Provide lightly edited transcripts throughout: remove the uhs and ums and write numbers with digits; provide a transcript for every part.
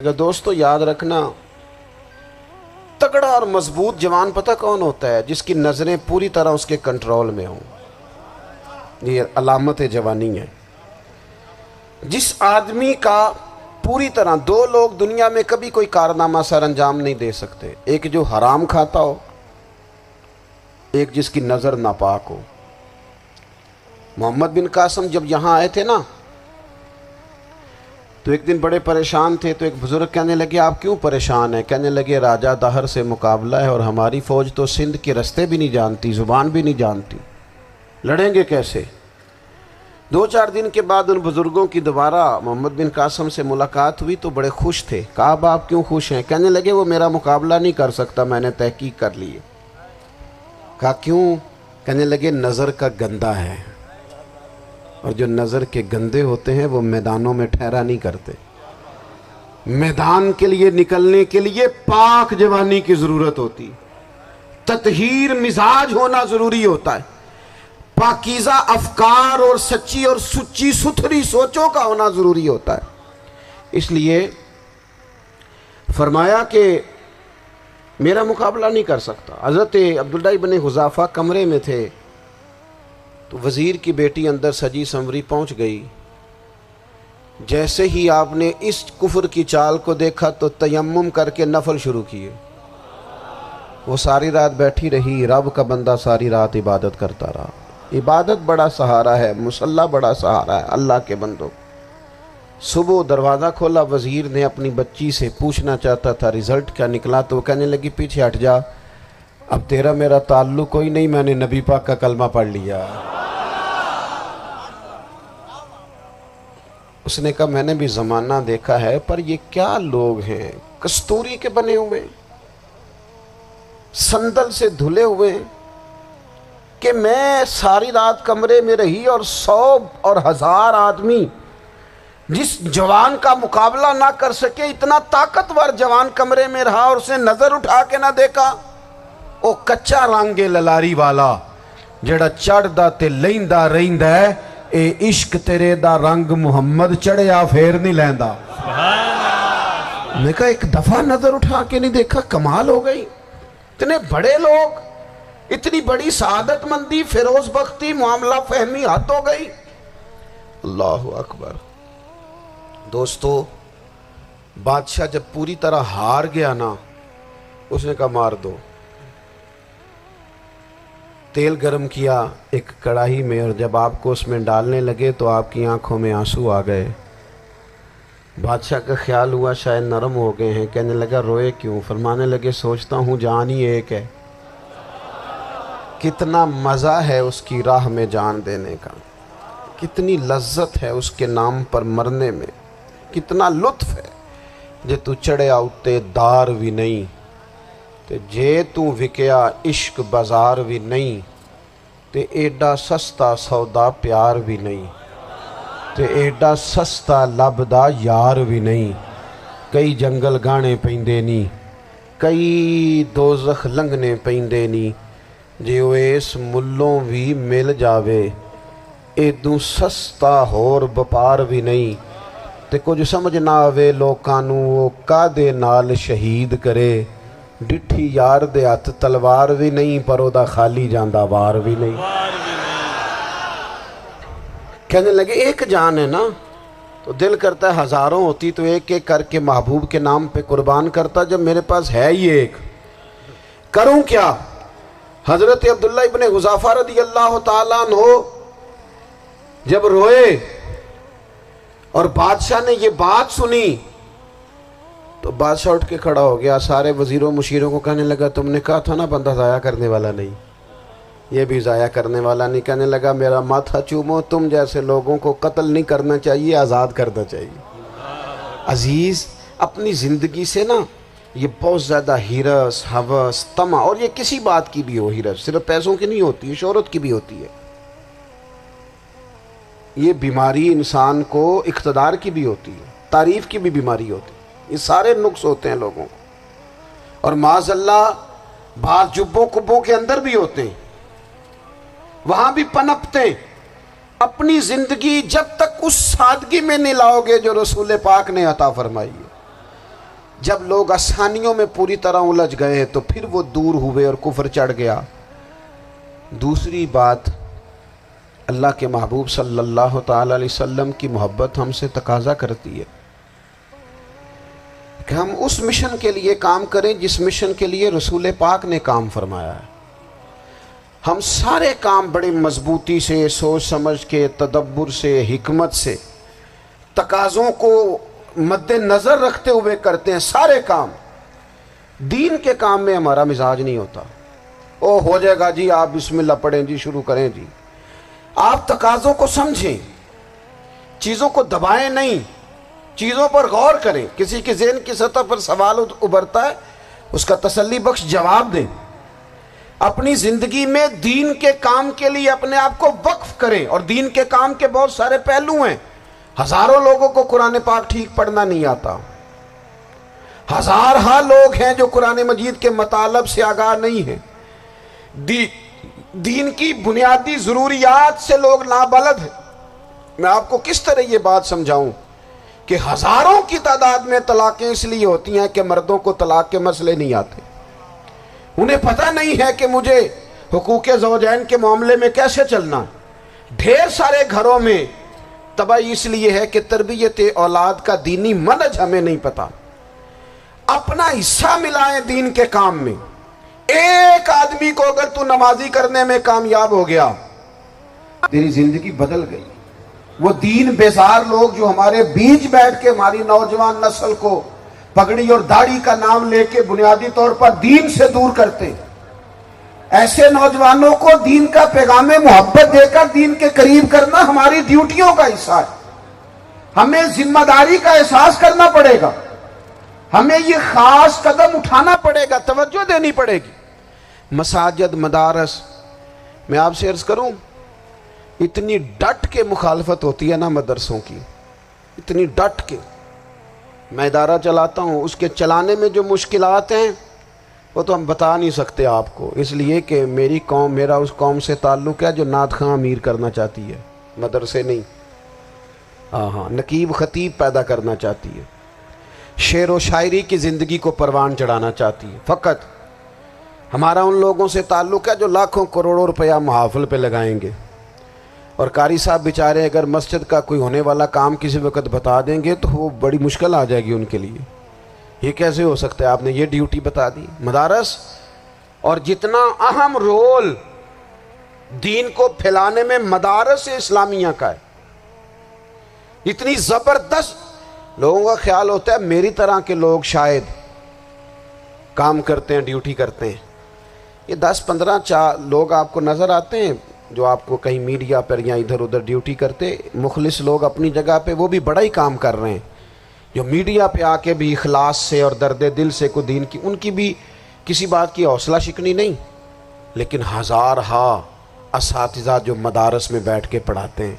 دوستو یاد رکھنا، تگڑا اور مضبوط جوان پتہ کون ہوتا ہے؟ جس کی نظریں پوری طرح اس کے کنٹرول میں ہوں۔ یہ علامت جوانی ہے۔ جس آدمی کا پوری طرح، دو لوگ دنیا میں کبھی کوئی کارنامہ سر انجام نہیں دے سکتے، ایک جو حرام کھاتا ہو، ایک جس کی نظر ناپاک ہو۔ محمد بن قاسم جب یہاں آئے تھے نا، تو ایک دن بڑے پریشان تھے، تو ایک بزرگ کہنے لگے آپ کیوں پریشان ہیں؟ کہنے لگے راجہ دہر سے مقابلہ ہے اور ہماری فوج تو سندھ کے رستے بھی نہیں جانتی، زبان بھی نہیں جانتی، لڑیں گے کیسے؟ 2-4 دن کے بعد ان بزرگوں کی دوبارہ محمد بن قاسم سے ملاقات ہوئی تو بڑے خوش تھے۔ کہا اب آپ کیوں خوش ہیں؟ کہنے لگے وہ میرا مقابلہ نہیں کر سکتا، میں نے تحقیق کر لی ہے۔ کہا کیوں؟ کہنے لگے نظر کا گندہ ہے، اور جو نظر کے گندے ہوتے ہیں وہ میدانوں میں ٹھہرا نہیں کرتے۔ میدان کے لیے نکلنے کے لیے پاک جوانی کی ضرورت ہوتی، تطہیر مزاج ہونا ضروری ہوتا ہے، پاکیزہ افکار اور سچی اور سچی ستھری سوچوں کا ہونا ضروری ہوتا ہے۔ اس لیے فرمایا کہ میرا مقابلہ نہیں کر سکتا۔ حضرت عبداللہ ابن حذافہ کمرے میں تھے، تو وزیر کی بیٹی اندر سجی سنوری پہنچ گئی۔ جیسے ہی آپ نے اس کفر کی چال کو دیکھا تو تیمم کر کے نفل شروع کیے۔ وہ ساری رات بیٹھی رہی، رب کا بندہ ساری رات عبادت کرتا رہا۔ عبادت بڑا سہارا ہے، مصلی بڑا سہارا ہے اللہ کے بندوں۔ صبح دروازہ کھولا، وزیر نے اپنی بچی سے پوچھنا چاہتا تھا رزلٹ کیا نکلا، تو وہ کہنے لگی پیچھے ہٹ جا، اب تیرا میرا تعلق کوئی نہیں، میں نے نبی پاک کا کلمہ پڑھ لیا۔ اس نے کہا میں نے بھی زمانہ دیکھا ہے، پر یہ کیا لوگ ہیں، کستوری کے بنے ہوئے، سندل سے دھلے ہوئے، کہ میں ساری رات کمرے میں رہی اور 100 اور 1000 آدمی جس جوان کا مقابلہ نہ کر سکے، اتنا طاقتور جوان کمرے میں رہا اور اس نے نظر اٹھا کے نہ دیکھا۔ او کچا رنگ للاری والا جڑا چڑھدا تے لیندا رہندا ہے، اے عشق تیرے دا رنگ محمد چڑھیا پھر نہیں لیندا۔ میں کہا ایک دفعہ نظر اٹھا کے نہیں دیکھا، کمال ہو گئی۔ اتنے بڑے لوگ، اتنی بڑی سعادت مندی، فیروز بختی، معاملہ فہمی حد ہو گئی۔ اللہ اکبر۔ دوستو بادشاہ جب پوری طرح ہار گیا نا، اس نے کہا مار دو۔ تیل گرم کیا ایک کڑاہی میں، اور جب آپ کو اس میں ڈالنے لگے تو آپ کی آنکھوں میں آنسو آ گئے۔ بادشاہ کا خیال ہوا شاید نرم ہو گئے ہیں، کہنے لگا روئے کیوں؟ فرمانے لگے سوچتا ہوں جان ہی ایک ہے، کتنا مزہ ہے اس کی راہ میں جان دینے کا، کتنی لذت ہے اس کے نام پر مرنے میں، کتنا لطف ہے۔ جے تو چڑھیا اتے دار بھی نہیں، تے جے تو وکیا عشق بازار بھی نہیں، تے ایڈا سستا سودا پیار بھی نہیں، تے ایڈا سستا لبدا یار بھی نہیں۔ کئی جنگل گانے پیندے نہیں، کئی دوزخ لنگنے پیندے نہیں، جے وہ اس ملوں بھی مل جاوے، ایدوں سستا ہور بپار بھی نہیں۔ تے کچھ سمجھ نہ آوے لوکانوں وہ کادے نال شہید کرے، ڈٹھی یار دے ہاتھ تلوار بھی نہیں، پر او دا خالی جاندہ وار بھی نہیں۔ کہنے لگے ایک جان ہے نا، تو دل کرتا ہے ہزاروں ہوتی تو ایک ایک کر کے محبوب کے نام پہ قربان کرتا، جب میرے پاس ہے ہی ایک، کروں کیا؟ حضرت عبداللہ ابن حذافہ رضی اللہ تعالیٰ عنہ جب روئے اور بادشاہ نے یہ بات سنی، تو بادشاہ اٹھ کے کھڑا ہو گیا، سارے وزیروں مشیروں کو کہنے لگا تم نے کہا تھا نا بندہ ضائع کرنے والا نہیں، یہ بھی ضائع کرنے والا نہیں۔ کہنے لگا میرا ماتھا چومو، تم جیسے لوگوں کو قتل نہیں کرنا چاہیے، آزاد کرنا چاہیے۔ عزیز اپنی زندگی سے نا یہ بہت زیادہ ہرس، ہوس، طمع، اور یہ کسی بات کی بھی ہو، ہرس صرف پیسوں کی نہیں ہوتی ہے، شہرت کی بھی ہوتی ہے، یہ بیماری انسان کو اقتدار کی بھی ہوتی ہے، تعریف کی بھی بیماری ہوتی ہے، یہ سارے نقص ہوتے ہیں لوگوں کو، اور معاذ اللہ بعض جبوں کبوں کے اندر بھی ہوتے ہیں، وہاں بھی پنپتے ہیں۔ اپنی زندگی جب تک اس سادگی میں نہیں لاؤ گے جو رسول پاک نے عطا فرمائی ہے، جب لوگ آسانیوں میں پوری طرح الجھ گئے تو پھر وہ دور ہوئے اور کفر چڑھ گیا۔ دوسری بات، اللہ کے محبوب صلی اللہ تعالی علیہ وسلم کی محبت ہم سے تقاضا کرتی ہے کہ ہم اس مشن کے لیے کام کریں جس مشن کے لیے رسول پاک نے کام فرمایا ہے۔ ہم سارے کام بڑے مضبوطی سے، سوچ سمجھ کے، تدبر سے، حکمت سے، تقاضوں کو مد نظر رکھتے ہوئے کرتے ہیں سارے کام۔ دین کے کام میں ہمارا مزاج نہیں ہوتا، او ہو جائے گا جی، آپ بسم اللہ پڑھیں جی، شروع کریں جی۔ آپ تقاضوں کو سمجھیں، چیزوں کو دبائیں نہیں، چیزوں پر غور کریں۔ کسی کے ذہن کی سطح پر سوال ابھرتا ہے، اس کا تسلی بخش جواب دیں۔ اپنی زندگی میں دین کے کام کے لیے اپنے آپ کو وقف کریں، اور دین کے کام کے بہت سارے پہلو ہیں۔ ہزاروں لوگوں کو قرآن پاک ٹھیک پڑھنا نہیں آتا، ہزارہا لوگ ہیں جو قرآن مجید کے مطالب سے آگاہ نہیں ہیں، دین کی بنیادی ضروریات سے لوگ نابلد ہیں۔ میں آپ کو کس طرح یہ بات سمجھاؤں کہ ہزاروں کی تعداد میں طلاقیں اس لیے ہوتی ہیں کہ مردوں کو طلاق کے مسئلے نہیں آتے، انہیں پتہ نہیں ہے کہ مجھے حقوق زوجین کے معاملے میں کیسے چلنا۔ ڈھیر سارے گھروں میں تباہی اس لیے ہے کہ تربیت اولاد کا دینی منہج ہمیں نہیں پتا۔ اپنا حصہ ملائیں دین کے کام میں۔ ایک آدمی کو اگر تو نمازی کرنے میں کامیاب ہو گیا، تیری زندگی بدل گئی۔ وہ دین بیزار لوگ جو ہمارے بیچ بیٹھ کے ہماری نوجوان نسل کو پگڑی اور داڑھی کا نام لے کے بنیادی طور پر دین سے دور کرتے، ایسے نوجوانوں کو دین کا پیغام محبت دے کر دین کے قریب کرنا ہماری ڈیوٹیوں کا حصہ ہے۔ ہمیں ذمہ داری کا احساس کرنا پڑے گا، ہمیں یہ خاص قدم اٹھانا پڑے گا، توجہ دینی پڑے گی۔ مساجد، مدارس، میں آپ سے عرض کروں، اتنی ڈٹ کے مخالفت ہوتی ہے نا مدرسوں کی، اتنی ڈٹ کے۔ میں ادارہ چلاتا ہوں، اس کے چلانے میں جو مشکلات ہیں وہ تو ہم بتا نہیں سکتے آپ کو، اس لیے کہ میری قوم، میرا اس قوم سے تعلق ہے جو نعت خواں امیر کرنا چاہتی ہے، مدرسے نہیں۔ ہاں، نقیب خطیب پیدا کرنا چاہتی ہے، شعر و شاعری کی زندگی کو پروان چڑھانا چاہتی ہے۔ فقط ہمارا ان لوگوں سے تعلق ہے جو لاکھوں کروڑوں روپیہ محافل پہ لگائیں گے، اور قاری صاحب بیچارے اگر مسجد کا کوئی ہونے والا کام کسی وقت بتا دیں گے تو وہ بڑی مشکل آ جائے گی ان کے لیے۔ یہ کیسے ہو سکتا ہے، آپ نے یہ ڈیوٹی بتا دی۔ مدارس، اور جتنا اہم رول دین کو پھیلانے میں مدارس اسلامیہ کا ہے، اتنی زبردست، لوگوں کا خیال ہوتا ہے میری طرح کے لوگ شاید کام کرتے ہیں، ڈیوٹی کرتے ہیں۔ یہ 10-15 لوگ آپ کو نظر آتے ہیں جو آپ کو کہیں میڈیا پر یا ادھر ادھر ڈیوٹی کرتے، مخلص لوگ اپنی جگہ پہ، وہ بھی بڑا ہی کام کر رہے ہیں، جو میڈیا پہ آ کے بھی اخلاص سے اور درد دل سے کو دین کی، ان کی بھی کسی بات کی حوصلہ شکنی نہیں۔ لیکن ہزارہا اساتذہ جو مدارس میں بیٹھ کے پڑھاتے ہیں،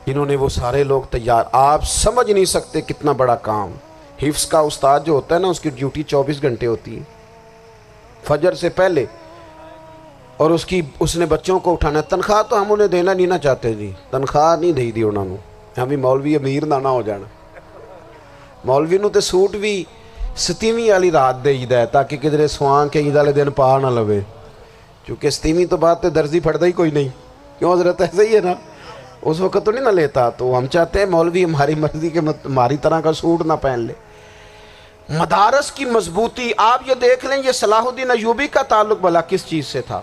جنہوں نے وہ سارے لوگ تیار، آپ سمجھ نہیں سکتے کتنا بڑا کام۔ حفظ کا استاد جو ہوتا ہے نا، اس کی ڈیوٹی 24 گھنٹے ہوتی ہے، فجر سے پہلے، اور اس نے بچوں کو اٹھانا۔ تنخواہ تو ہم انہیں دینا نہیں نہ چاہتے جی، تنخواہ نہیں دی انہوں نے، ہمیں مولوی امیر نہ ہو جانا۔ مولوی نو تے سوٹ بھی 27ویں والی رات دے ہے تاکہ کدھر سوان کے عید والے دن پا نہ لوے، چونکہ 27ویں تو بات تے درزی پھڑتا ہی کوئی نہیں، کیوں حضرت؟ ایسے ہی ہے نا، اس وقت تو نہیں نہ لیتا۔ تو ہم چاہتے ہیں مولوی ہماری مرضی کے ہماری طرح کا سوٹ نہ پہن لے۔ مدارس کی مضبوطی، آپ یہ دیکھ لیں، یہ صلاح الدین ایوبی کا تعلق بھلا کس چیز سے تھا؟